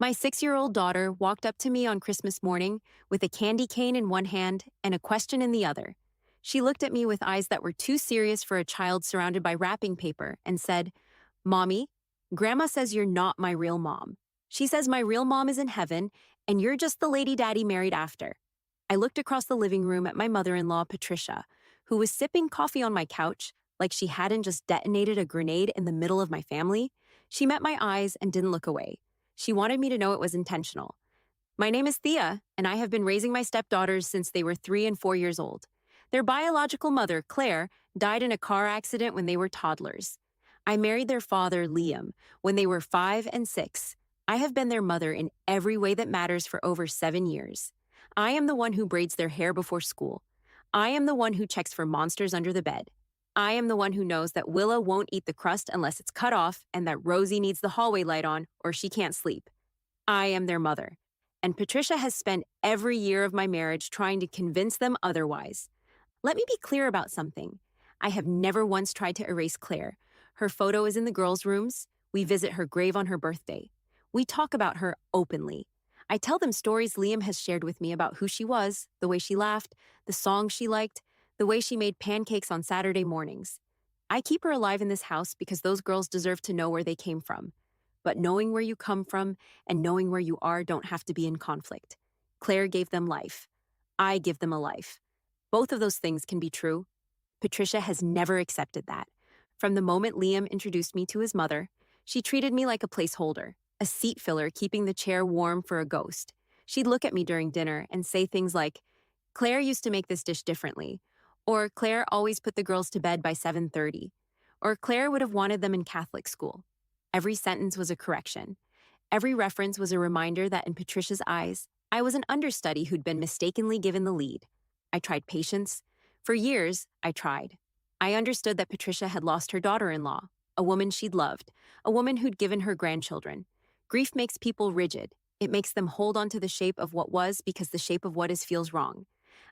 My 6-year-old daughter walked up to me on Christmas morning with a candy cane in one hand and a question in the other. She looked at me with eyes that were too serious for a child surrounded by wrapping paper and said, "Mommy, Grandma says you're not my real mom. She says my real mom is in heaven and you're just the lady Daddy married after." I looked across the living room at my mother-in-law, Patricia, who was sipping coffee on my couch like she hadn't just detonated a grenade in the middle of my family. She met my eyes and didn't look away. She wanted me to know it was intentional. "My name is Thea, and I have been raising my stepdaughters since they were 3 and 4 years old. Their biological mother, Claire, died in a car accident when they were toddlers. I married their father, Liam, when they were 5 and 6. I have been their mother in every way that matters for over 7 years. I am the one who braids their hair before school. I am the one who checks for monsters under the bed. I am the one who knows that Willa won't eat the crust unless it's cut off and that Rosie needs the hallway light on or she can't sleep. I am their mother. And Patricia has spent every year of my marriage trying to convince them otherwise. Let me be clear about something. I have never once tried to erase Claire. Her photo is in the girls' rooms. We visit her grave on her birthday. We talk about her openly. I tell them stories Liam has shared with me about who she was, the way she laughed, the songs she liked, the way she made pancakes on Saturday mornings. I keep her alive in this house because those girls deserve to know where they came from. But knowing where you come from and knowing where you are don't have to be in conflict. Claire gave them life. I give them a life. Both of those things can be true. Patricia has never accepted that. From the moment Liam introduced me to his mother, she treated me like a placeholder, a seat filler keeping the chair warm for a ghost. She'd look at me during dinner and say things like, "Claire used to make this dish differently," or "Claire always put the girls to bed by 7:30, or "Claire would have wanted them in Catholic school." Every sentence was a correction. Every reference was a reminder that in Patricia's eyes, I was an understudy who'd been mistakenly given the lead. I tried patience. For years, I tried. I understood that Patricia had lost her daughter-in-law, a woman she'd loved, a woman who'd given her grandchildren. Grief makes people rigid. It makes them hold on to the shape of what was because the shape of what is feels wrong.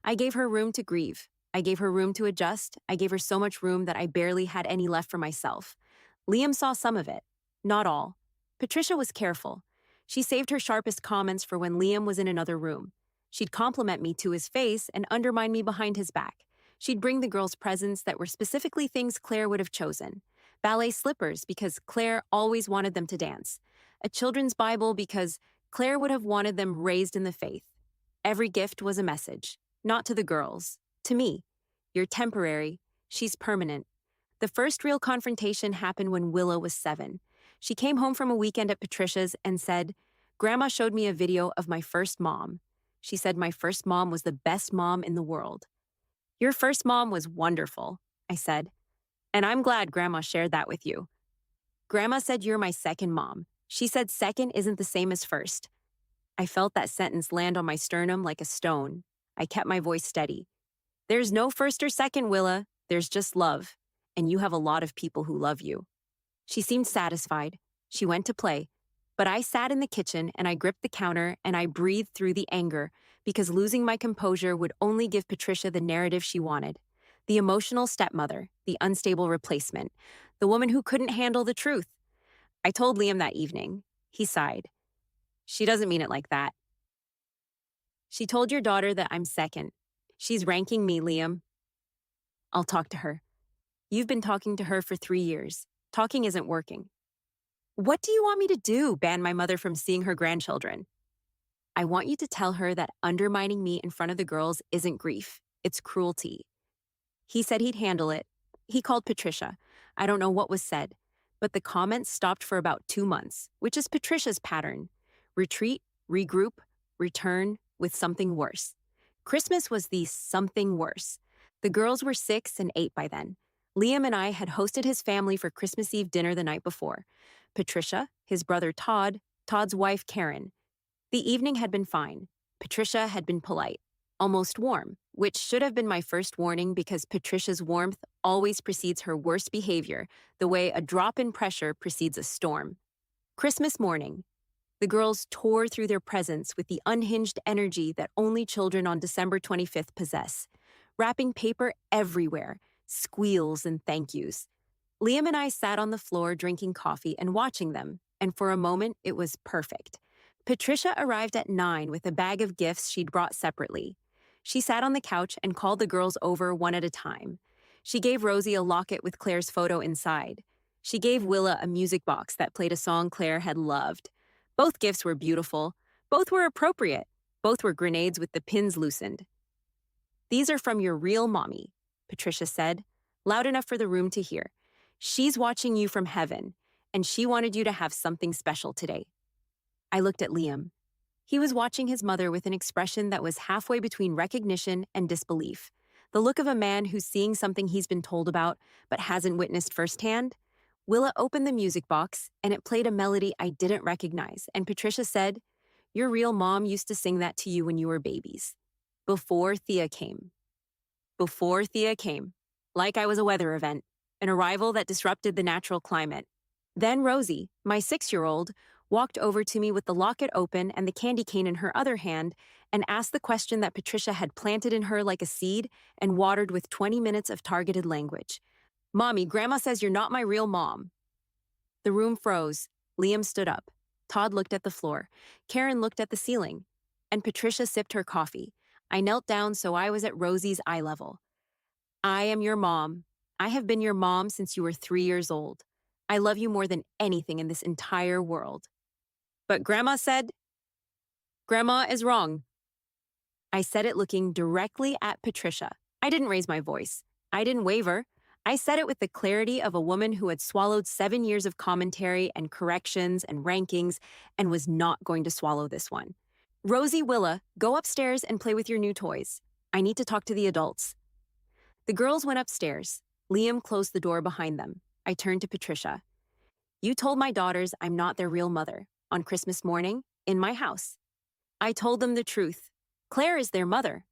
I gave her room to grieve. I gave her room to adjust. I gave her so much room that I barely had any left for myself. Liam saw some of it. Not all. Patricia was careful. She saved her sharpest comments for when Liam was in another room. She'd compliment me to his face and undermine me behind his back. She'd bring the girls presents that were specifically things Claire would have chosen. Ballet slippers because Claire always wanted them to dance. A children's Bible because Claire would have wanted them raised in the faith. Every gift was a message, not to the girls, to me. "You're temporary. She's permanent." The first real confrontation happened when Willow was 7. She came home from a weekend at Patricia's and said, "Grandma showed me a video of my first mom. She said my first mom was the best mom in the world." "Your first mom was wonderful," I said. "And I'm glad Grandma shared that with you." "Grandma said you're my second mom. She said second isn't the same as first." I felt that sentence land on my sternum like a stone. I kept my voice steady. "There's no first or second, Willa. There's just love. And you have a lot of people who love you." She seemed satisfied. She went to play. But I sat in the kitchen and I gripped the counter and I breathed through the anger because losing my composure would only give Patricia the narrative she wanted. The emotional stepmother, the unstable replacement, the woman who couldn't handle the truth. I told Liam that evening. He sighed. "She doesn't mean it like that. She told your daughter that I'm second. She's ranking me, Liam." "I'll talk to her." "You've been talking to her for 3 years. Talking isn't working." "What do you want me to do, ban my mother from seeing her grandchildren?" "I want you to tell her that undermining me in front of the girls isn't grief. It's cruelty." He said he'd handle it. He called Patricia. I don't know what was said, but the comments stopped for about 2 months, which is Patricia's pattern. Retreat, regroup, return with something worse. Christmas was the something worse. The girls were 6 and 8 by then. Liam and I had hosted his family for Christmas Eve dinner the night before. Patricia, his brother Todd, Todd's wife Karen. The evening had been fine. Patricia had been polite, almost warm, which should have been my first warning because Patricia's warmth always precedes her worst behavior, the way a drop in pressure precedes a storm. Christmas morning. The girls tore through their presents with the unhinged energy that only children on December 25th possess. Wrapping paper everywhere, squeals and thank yous. Liam and I sat on the floor drinking coffee and watching them, and for a moment it was perfect. Patricia arrived at 9 with a bag of gifts she'd brought separately. She sat on the couch and called the girls over one at a time. She gave Rosie a locket with Claire's photo inside. She gave Willa a music box that played a song Claire had loved. Both gifts were beautiful. Both were appropriate. Both were grenades with the pins loosened. "These are from your real mommy," Patricia said, loud enough for the room to hear. "She's watching you from heaven, and she wanted you to have something special today." I looked at Liam. He was watching his mother with an expression that was halfway between recognition and disbelief. The look of a man who's seeing something he's been told about but hasn't witnessed firsthand. Willa opened the music box, and it played a melody I didn't recognize, and Patricia said, "Your real mom used to sing that to you when you were babies. Before Thea came." Before Thea came. Like I was a weather event, an arrival that disrupted the natural climate. Then Rosie, my 6-year-old, walked over to me with the locket open and the candy cane in her other hand and asked the question that Patricia had planted in her like a seed and watered with 20 minutes of targeted language. "Mommy, Grandma says you're not my real mom." The room froze. Liam stood up. Todd looked at the floor. Karen looked at the ceiling. And Patricia sipped her coffee. I knelt down so I was at Rosie's eye level. "I am your mom. I have been your mom since you were 3 years old. I love you more than anything in this entire world." "But Grandma said—" "Grandma is wrong." I said it looking directly at Patricia. I didn't raise my voice. I didn't waver. I said it with the clarity of a woman who had swallowed 7 years of commentary and corrections and rankings and was not going to swallow this one. "Rosie, Willa, go upstairs and play with your new toys. I need to talk to the adults." The girls went upstairs. Liam closed the door behind them. I turned to Patricia. "You told my daughters I'm not their real mother, on Christmas morning, in my house. I told them the truth. Claire is their mother.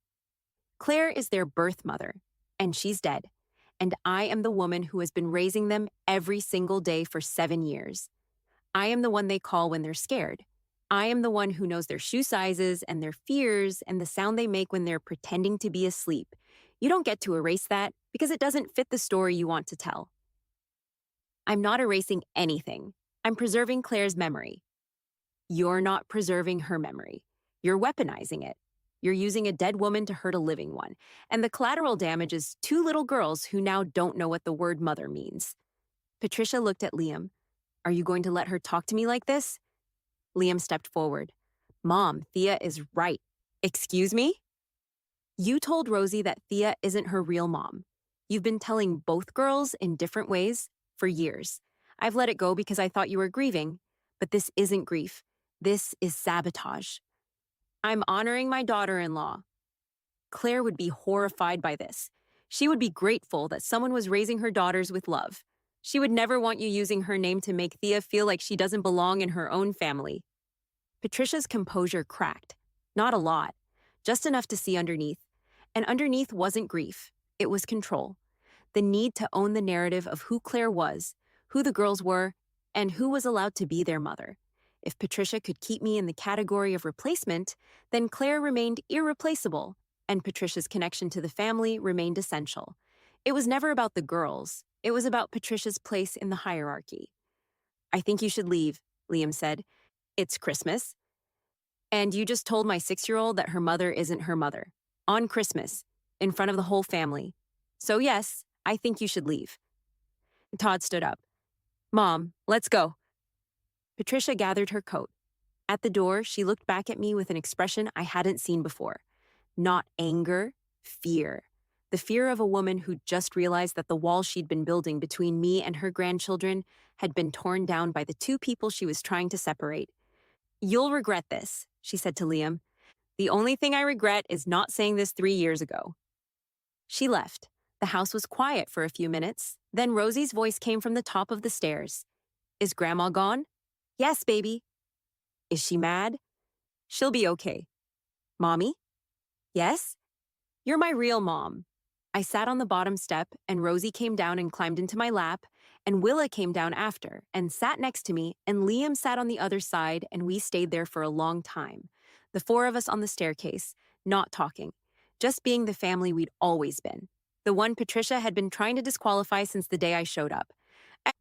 Claire is their birth mother, and she's dead. And I am the woman who has been raising them every single day for 7 years. I am the one they call when they're scared. I am the one who knows their shoe sizes and their fears and the sound they make when they're pretending to be asleep. You don't get to erase that because it doesn't fit the story you want to tell." "I'm not erasing anything. I'm preserving Claire's memory." "You're not preserving her memory. You're weaponizing it. You're using a dead woman to hurt a living one. And the collateral damage is 2 little girls who now don't know what the word mother means." Patricia looked at Liam. "Are you going to let her talk to me like this?" Liam stepped forward. "Mom, Thea is right." "Excuse me?" "You told Rosie that Thea isn't her real mom. You've been telling both girls in different ways for years. I've let it go because I thought you were grieving, but this isn't grief. This is sabotage. I'm honoring my daughter-in-law. Claire would be horrified by this. She would be grateful that someone was raising her daughters with love. She would never want you using her name to make Thea feel like she doesn't belong in her own family." Patricia's composure cracked. Not a lot, just enough to see underneath. And underneath wasn't grief. It was control. The need to own the narrative of who Claire was, who the girls were, and who was allowed to be their mother. If Patricia could keep me in the category of replacement, then Claire remained irreplaceable, and Patricia's connection to the family remained essential. It was never about the girls. It was about Patricia's place in the hierarchy. "I think you should leave," Liam said. "It's Christmas. And you just told my 6-year-old that her mother isn't her mother. On Christmas, in front of the whole family. So yes, I think you should leave." Todd stood up. "Mom, let's go." Patricia gathered her coat. At the door, she looked back at me with an expression I hadn't seen before. Not anger, fear. The fear of a woman who just realized that the wall she'd been building between me and her grandchildren had been torn down by the 2 people she was trying to separate. "You'll regret this," she said to Liam. "The only thing I regret is not saying this 3 years ago." She left. The house was quiet for a few minutes. Then Rosie's voice came from the top of the stairs. "Is Grandma gone?" "Yes, baby." "Is she mad?" "She'll be okay." "Mommy?" "Yes?" "You're my real mom." I sat on the bottom step, and Rosie came down and climbed into my lap, and Willa came down after and sat next to me, and Liam sat on the other side, and we stayed there for a long time. The 4 of us on the staircase, not talking, just being the family we'd always been. The one Patricia had been trying to disqualify since the day I showed up.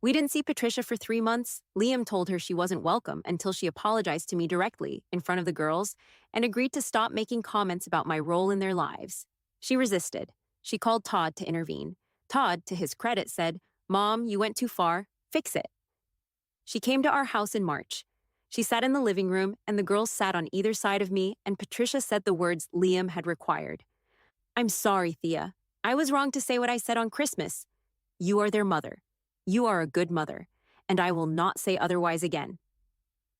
We didn't see Patricia for 3 months. Liam told her she wasn't welcome until she apologized to me directly in front of the girls and agreed to stop making comments about my role in their lives. She resisted. She called Todd to intervene. Todd, to his credit, said, "Mom, you went too far. Fix it." She came to our house in March. She sat in the living room, and the girls sat on either side of me, and Patricia said the words Liam had required. "I'm sorry, Thea. I was wrong to say what I said on Christmas. You are their mother. You are a good mother, and I will not say otherwise again."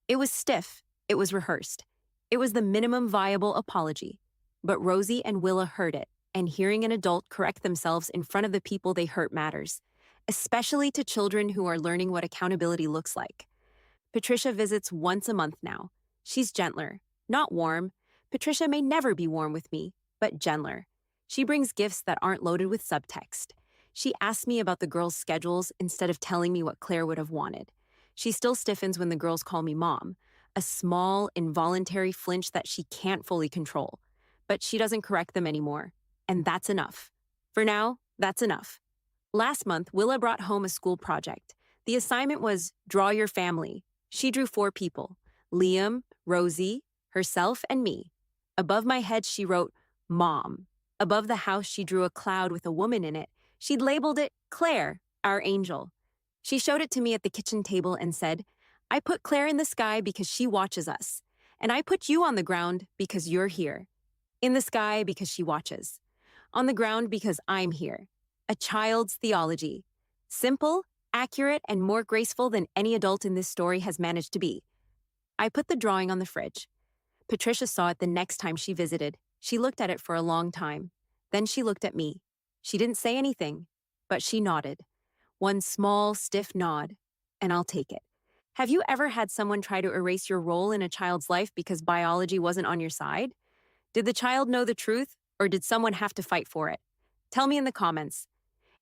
It was stiff. It was rehearsed. It was the minimum viable apology. But Rosie and Willa heard it, and hearing an adult correct themselves in front of the people they hurt matters, especially to children who are learning what accountability looks like. Patricia visits once a month now. She's gentler, not warm. Patricia may never be warm with me, but gentler. She brings gifts that aren't loaded with subtext. She asks me about the girls' schedules instead of telling me what Claire would have wanted. She still stiffens when the girls call me mom, a small, involuntary flinch that she can't fully control. But she doesn't correct them anymore, and that's enough. For now, that's enough. Last month, Willa brought home a school project. The assignment was draw your family. She drew 4 people: Liam, Rosie, herself, and me. Above my head, she wrote, Mom. Above the house, she drew a cloud with a woman in it. She'd labeled it Claire, our angel. She showed it to me at the kitchen table and said, I put Claire in the sky because she watches us, and I put you on the ground because you're here. In the sky because she watches. On the ground because I'm here. A child's theology. Simple, accurate, and more graceful than any adult in this story has managed to be. I put the drawing on the fridge. Patricia saw it the next time she visited. She looked at it for a long time. Then she looked at me. She didn't say anything, but she nodded. One small, stiff nod, and I'll take it. Have you ever had someone try to erase your role in a child's life because biology wasn't on your side? Did the child know the truth, or did someone have to fight for it? Tell me in the comments.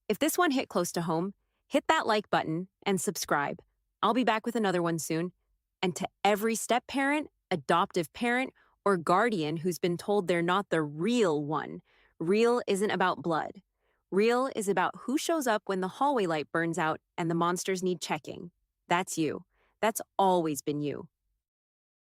If this one hit close to home, hit that like button and subscribe. I'll be back with another one soon. And to every step-parent, adoptive parent, or guardian who's been told they're not the real one, real isn't about blood. Real is about who shows up when the hallway light burns out and the monsters need checking. That's you. That's always been you.